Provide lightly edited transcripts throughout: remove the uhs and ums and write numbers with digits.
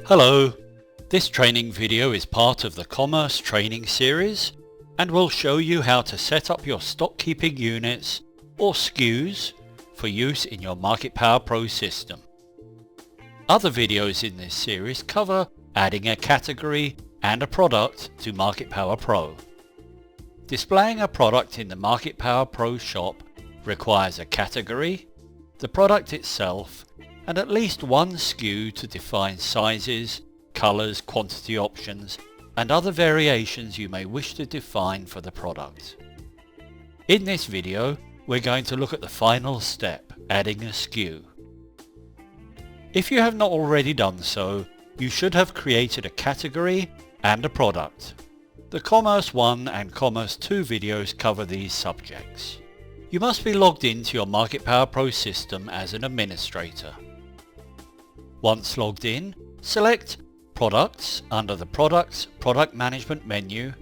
Hello, this training video is part of the Commerce Training Series and will show you how to set up your stock keeping units or Skus for use in your MarketPowerPRO system. Other videos in this series cover adding a category and a product to MarketPowerPRO. Displaying a product in the MarketPowerPRO shop requires a category, the product itself, and at least one Sku to define sizes, colors, quantity options, and other variations you may wish to define for the product. In this video, we're going to look at the final step, adding a Sku. If you have not already done so, you should have created a category and a product. The Commerce 1 and Commerce 2 videos cover these subjects. You must be logged into your MarketPowerPRO system as an administrator. Once logged in, select Products under the Products Product Management menu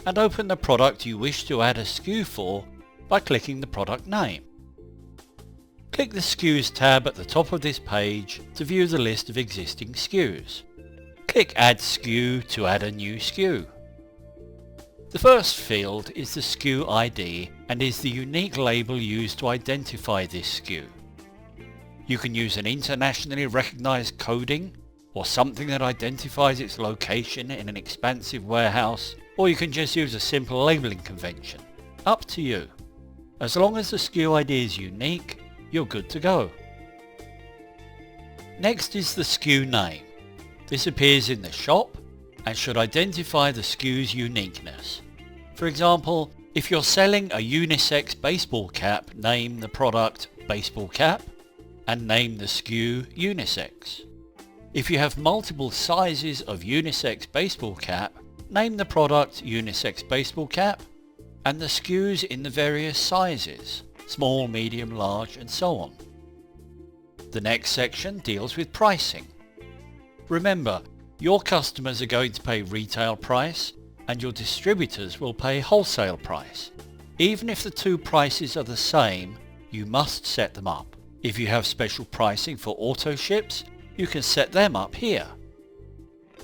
and open the product you wish to add a Sku for by clicking the product name. Click the Skus tab at the top of this page to view the list of existing Skus. Click Add Sku to add a new Sku. The first field is the Sku ID and is the unique label used to identify this Sku. You can use an internationally recognized coding or something that identifies its location in an expansive warehouse, or you can just use a simple labeling convention. Up to you. As long as the Sku ID is unique, you're good to go. Next is the Sku Name. This appears in the shop and should identify the Sku's uniqueness. For example, if you're selling a unisex baseball cap, name the product Baseball Cap and name the Sku Unisex. If you have multiple sizes of unisex baseball cap, name the product Unisex Baseball Cap and the Skus in the various sizes, small, medium, large, and so on. The next section deals with pricing. Remember, your customers are going to pay retail price and your distributors will pay wholesale price. Even if the two prices are the same, you must set them up. If you have special pricing for auto ships, you can set them up here.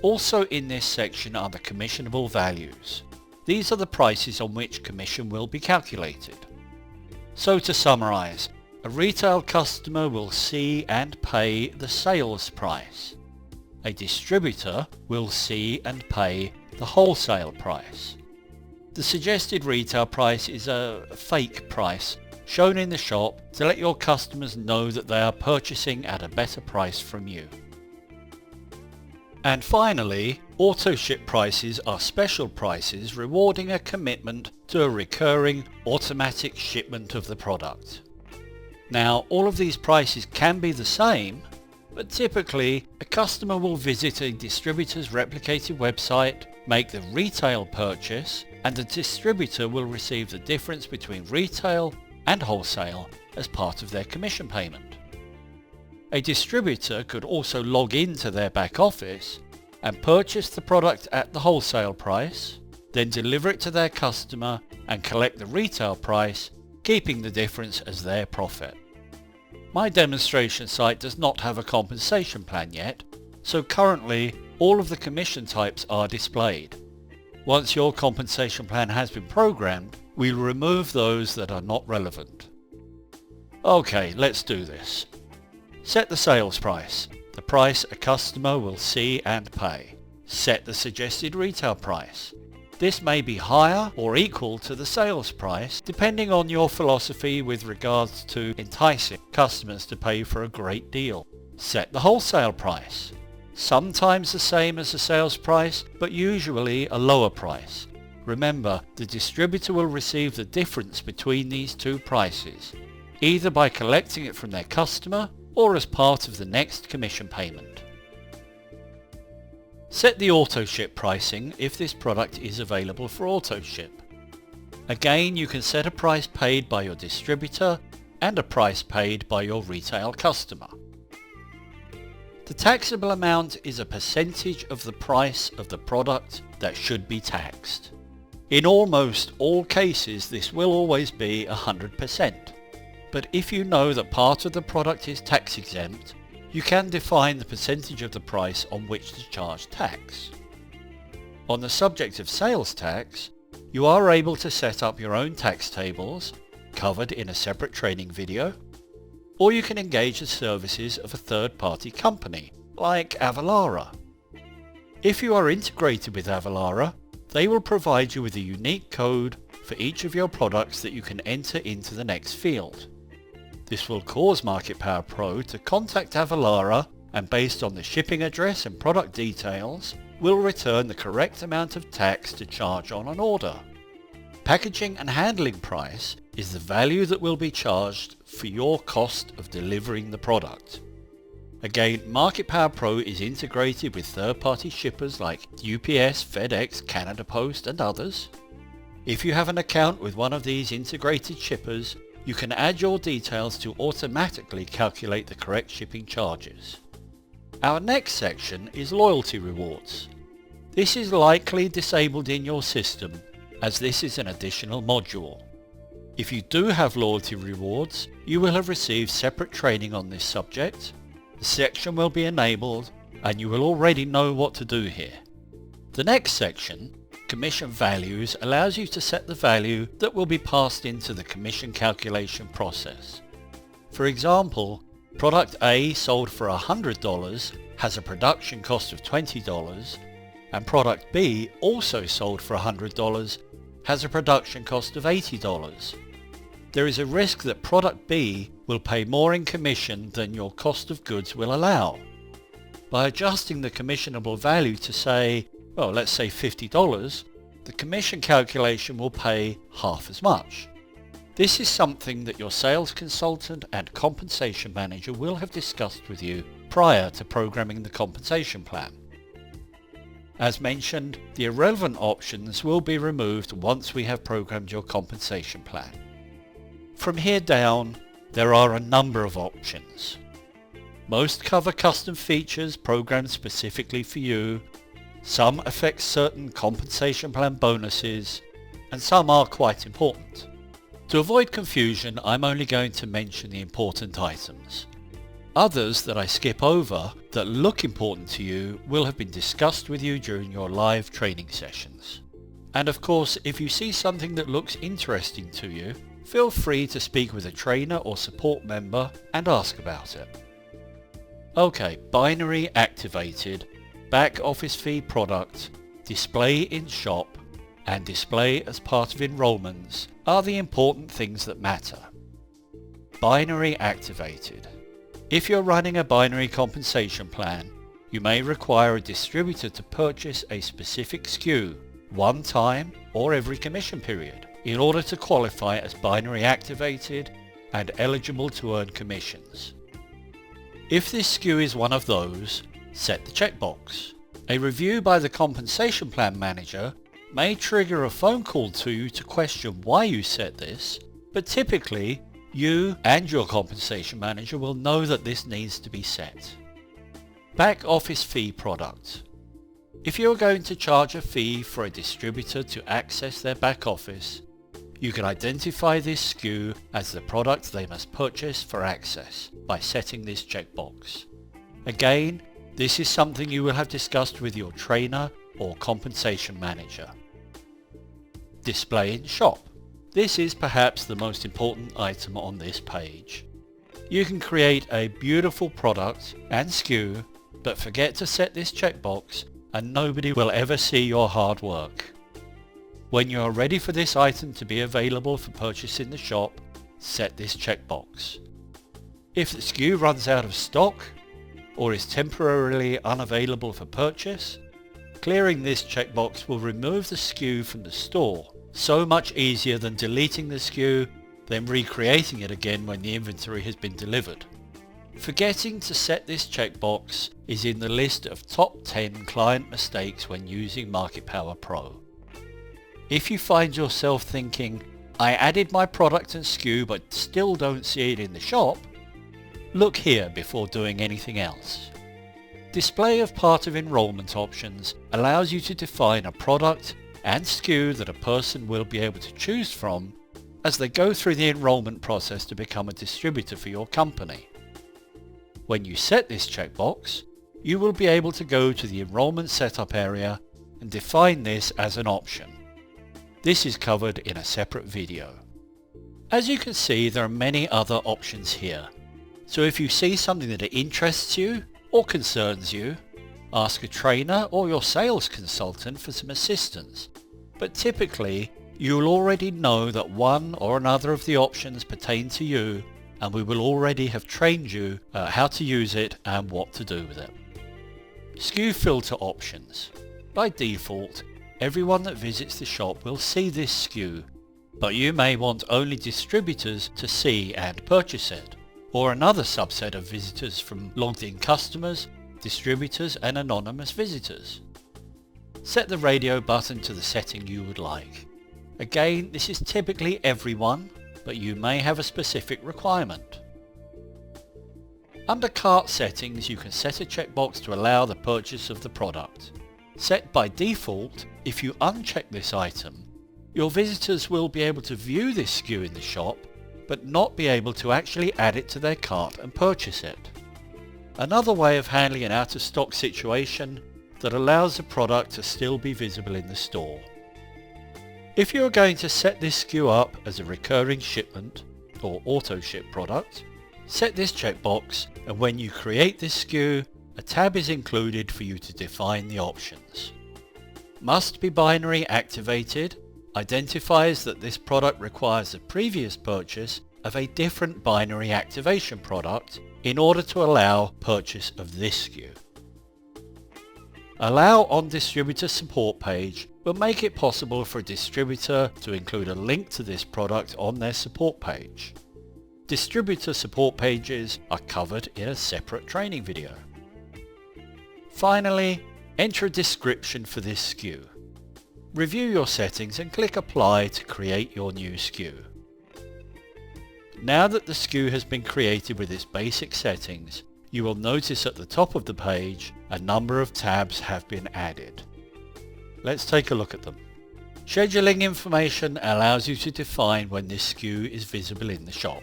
Also in this section are the commissionable values. These are the prices on which commission will be calculated. So to summarize, a retail customer will see and pay the sales price. A distributor will see and pay the wholesale price. The suggested retail price is a fake price shown in the shop to let your customers know that they are purchasing at a better price from you. And finally, auto ship prices are special prices rewarding a commitment to a recurring automatic shipment of the product. Now, all of these prices can be the same, but typically a customer will visit a distributor's replicated website, make the retail purchase, and the distributor will receive the difference between retail and wholesale as part of their commission payment. A distributor could also log into their back office and purchase the product at the wholesale price, then deliver it to their customer and collect the retail price, keeping the difference as their profit. My demonstration site does not have a compensation plan yet, so currently all of the commission types are displayed. Once your compensation plan has been programmed, we'll remove those that are not relevant. Okay, let's do this. Set the sales price, the price a customer will see and pay. Set the suggested retail price. This may be higher or equal to the sales price, depending on your philosophy with regards to enticing customers to pay for a great deal. Set the wholesale price. Sometimes the same as the sales price, but usually a lower price. Remember, the distributor will receive the difference between these two prices, either by collecting it from their customer or as part of the next commission payment. Set the auto ship pricing if this product is available for auto ship. Again, you can set a price paid by your distributor and a price paid by your retail customer. The taxable amount is a percentage of the price of the product that should be taxed. In almost all cases, this will always be 100%. But if you know that part of the product is tax exempt, you can define the percentage of the price on which to charge tax. On the subject of sales tax, you are able to set up your own tax tables, covered in a separate training video, or you can engage the services of a third-party company, like Avalara. If you are integrated with Avalara, they will provide you with a unique code for each of your products that you can enter into the next field. This will cause MarketPowerPRO to contact Avalara, and based on the shipping address and product details, will return the correct amount of tax to charge on an order. Packaging and handling price is the value that will be charged for your cost of delivering the product. Again, MarketPowerPRO is integrated with third-party shippers like UPS, FedEx, Canada Post and others. If you have an account with one of these integrated shippers, you can add your details to automatically calculate the correct shipping charges. Our next section is loyalty rewards. This is likely disabled in your system, as this is an additional module. If you do have loyalty rewards, you will have received separate training on this subject. The section will be enabled and you will already know what to do here. The next section, Commission Values, allows you to set the value that will be passed into the commission calculation process. For example, product A sold for $100 has a production cost of $20, and product B, also sold for $100, has a production cost of $80. There is a risk that product B will pay more in commission than your cost of goods will allow. By adjusting the commissionable value to say, well, let's say $50, the commission calculation will pay half as much. This is something that your sales consultant and compensation manager will have discussed with you prior to programming the compensation plan. As mentioned, the irrelevant options will be removed once we have programmed your compensation plan. From here down, there are a number of options. Most cover custom features programmed specifically for you, some affect certain compensation plan bonuses, and some are quite important. To avoid confusion, I'm only going to mention the important items. Others that I skip over that look important to you will have been discussed with you during your live training sessions. And of course, if you see something that looks interesting to you, feel free to speak with a trainer or support member and ask about it. Okay, binary activated, back office fee product, display in shop, and display as part of enrollments are the important things that matter. Binary activated. If you're running a binary compensation plan, you may require a distributor to purchase a specific SKU one time or every commission period in order to qualify as binary activated and eligible to earn commissions. If this SKU is one of those, set the checkbox. A review by the compensation plan manager may trigger a phone call to you to question why you set this, but typically you and your compensation manager will know that this needs to be set. Back office fee product. If you are going to charge a fee for a distributor to access their back office, you can identify this SKU as the product they must purchase for access by setting this checkbox. Again, this is something you will have discussed with your trainer or compensation manager. Display in shop. This is perhaps the most important item on this page. You can create a beautiful product and SKU, but forget to set this checkbox and nobody will ever see your hard work. When you are ready for this item to be available for purchase in the shop, set this checkbox. If the SKU runs out of stock or is temporarily unavailable for purchase, clearing this checkbox will remove the SKU from the store, so much easier than deleting the SKU, then recreating it again when the inventory has been delivered. Forgetting to set this checkbox is in the list of top 10 client mistakes when using MarketPowerPRO. If you find yourself thinking, I added my product and SKU but still don't see it in the shop, look here before doing anything else. Display of part of enrollment options allows you to define a product and SKU that a person will be able to choose from as they go through the enrollment process to become a distributor for your company. When you set this checkbox, you will be able to go to the enrollment setup area and define this as an option. This is covered in a separate video. As you can see, there are many other options here. So if you see something that interests you or concerns you, ask a trainer or your sales consultant for some assistance. But typically, you'll already know that one or another of the options pertain to you, and we will already have trained you how to use it and what to do with it. Skew filter options. By default, everyone that visits the shop will see this skew, but you may want only distributors to see and purchase it, or another subset of visitors from logged-in customers, distributors and anonymous visitors. Set the radio button to the setting you would like. Again, this is typically everyone, but you may have a specific requirement. Under cart settings, you can set a checkbox to allow the purchase of the product. Set by default, if you uncheck this item, your visitors will be able to view this skew in the shop, but not be able to actually add it to their cart and purchase it. Another way of handling an out-of-stock situation that allows the product to still be visible in the store. If you are going to set this skew up as a recurring shipment or auto-ship product, set this checkbox, and when you create this skew, a tab is included for you to define the options. Must be binary activated identifies that this product requires a previous purchase of a different binary activation product in order to allow purchase of this skew. Allow on distributor support page will make it possible for a distributor to include a link to this product on their support page. Distributor support pages are covered in a separate training video. Finally, enter a description for this skew. Review your settings and click Apply to create your new skew. Now that the skew has been created with its basic settings, you will notice at the top of the page a number of tabs have been added. Let's take a look at them. Scheduling information allows you to define when this skew is visible in the shop.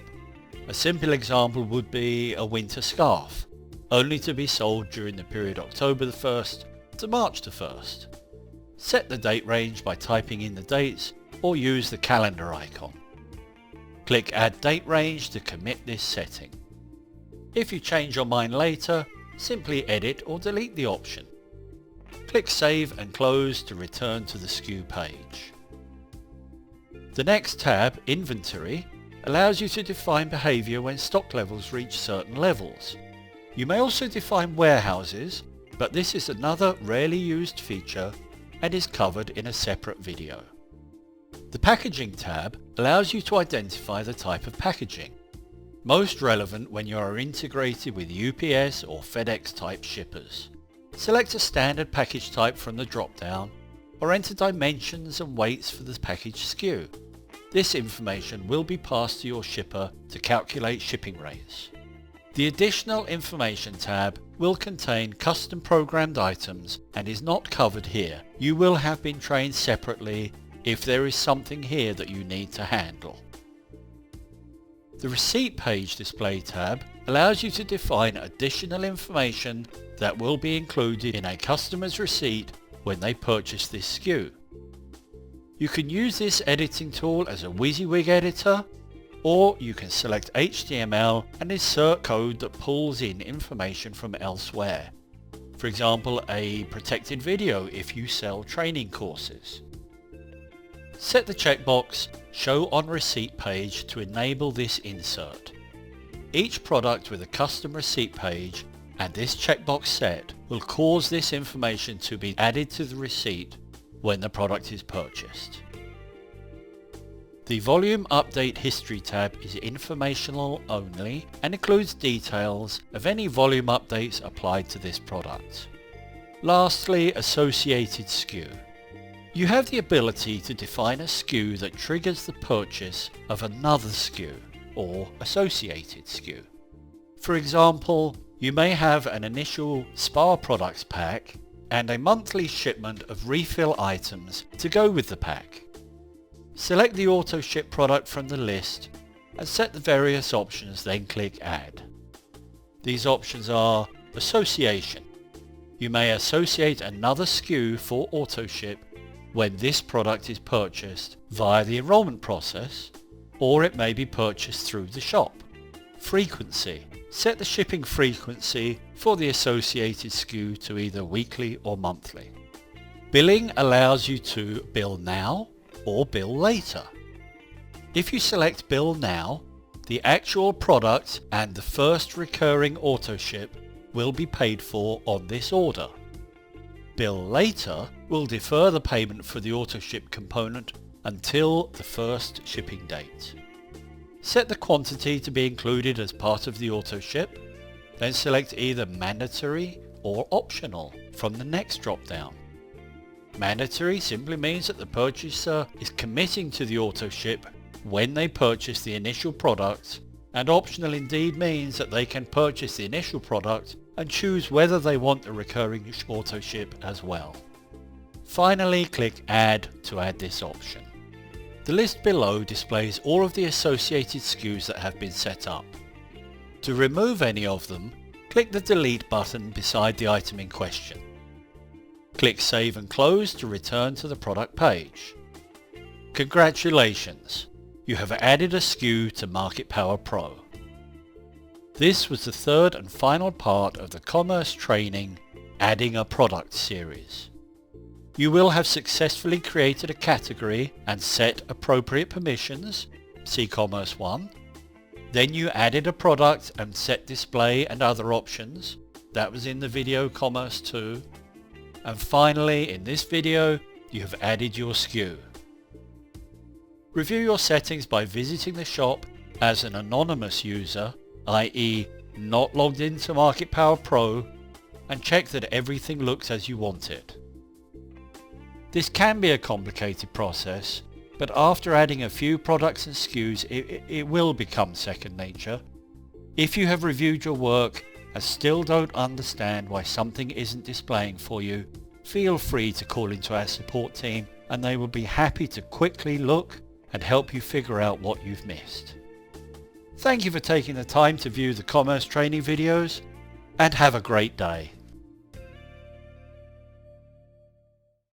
A simple example would be a winter scarf, only to be sold during the period October the 1st to March the 1st. Set the date range by typing in the dates or use the calendar icon. Click Add Date Range to commit this setting. If you change your mind later, simply edit or delete the option. Click Save and Close to return to the skew page. The next tab, Inventory, allows you to define behavior when stock levels reach certain levels. You may also define warehouses, but this is another rarely used feature and is covered in a separate video. The Packaging tab allows you to identify the type of packaging, most relevant when you are integrated with UPS or FedEx type shippers. Select a standard package type from the drop-down or enter dimensions and weights for the package skew. This information will be passed to your shipper to calculate shipping rates. The Additional Information tab will contain custom programmed items and is not covered here. You will have been trained separately if there is something here that you need to handle. The Receipt Page Display tab allows you to define additional information that will be included in a customer's receipt when they purchase this skew. You can use this editing tool as a WYSIWYG editor, or you can select HTML and insert code that pulls in information from elsewhere. For example, a protected video if you sell training courses. Set the checkbox Show on Receipt Page to enable this insert. Each product with a custom receipt page and this checkbox set will cause this information to be added to the receipt when the product is purchased. The Volume Update History tab is informational only and includes details of any volume updates applied to this product. Lastly, Associated Skew. You have the ability to define a skew that triggers the purchase of another skew or associated skew. For example, you may have an initial spa products pack and a monthly shipment of refill items to go with the pack. Select the auto ship product from the list and set the various options, then click Add. These options are association. You may associate another SKU for AutoShip when this product is purchased via the enrollment process, or it may be purchased through the shop. Frequency. Set the shipping frequency for the associated SKU to either weekly or monthly. Billing allows you to bill now or bill later. If you select Bill Now, the actual product and the first recurring AutoShip will be paid for on this order. Bill Later will defer the payment for the AutoShip component until the first shipping date. Set the quantity to be included as part of the AutoShip, then select either Mandatory or Optional from the next drop-down. Mandatory simply means that the purchaser is committing to the AutoShip when they purchase the initial product, and Optional indeed means that they can purchase the initial product and choose whether they want the recurring AutoShip as well. Finally, click Add to add this option. The list below displays all of the associated SKUs that have been set up. To remove any of them, click the Delete button beside the item in question. Click Save and Close to return to the product page. Congratulations! You have added a SKU to MarketPowerPRO. This was the third and final part of the Commerce Training Adding a Product series. You will have successfully created a category and set appropriate permissions, see Commerce 1. Then you added a product and set display and other options, that was in the video Commerce 2. And finally, in this video, you have added your SKU. Review your settings by visiting the shop as an anonymous user, i.e. not logged into MarketPowerPRO, and check that everything looks as you want it. This can be a complicated process, but after adding a few products and SKUs, it will become second nature. If you have reviewed your work and still don't understand why something isn't displaying for you, feel free to call into our support team and they will be happy to quickly look and help you figure out what you've missed. Thank you for taking the time to view the Commerce Training videos, and have a great day.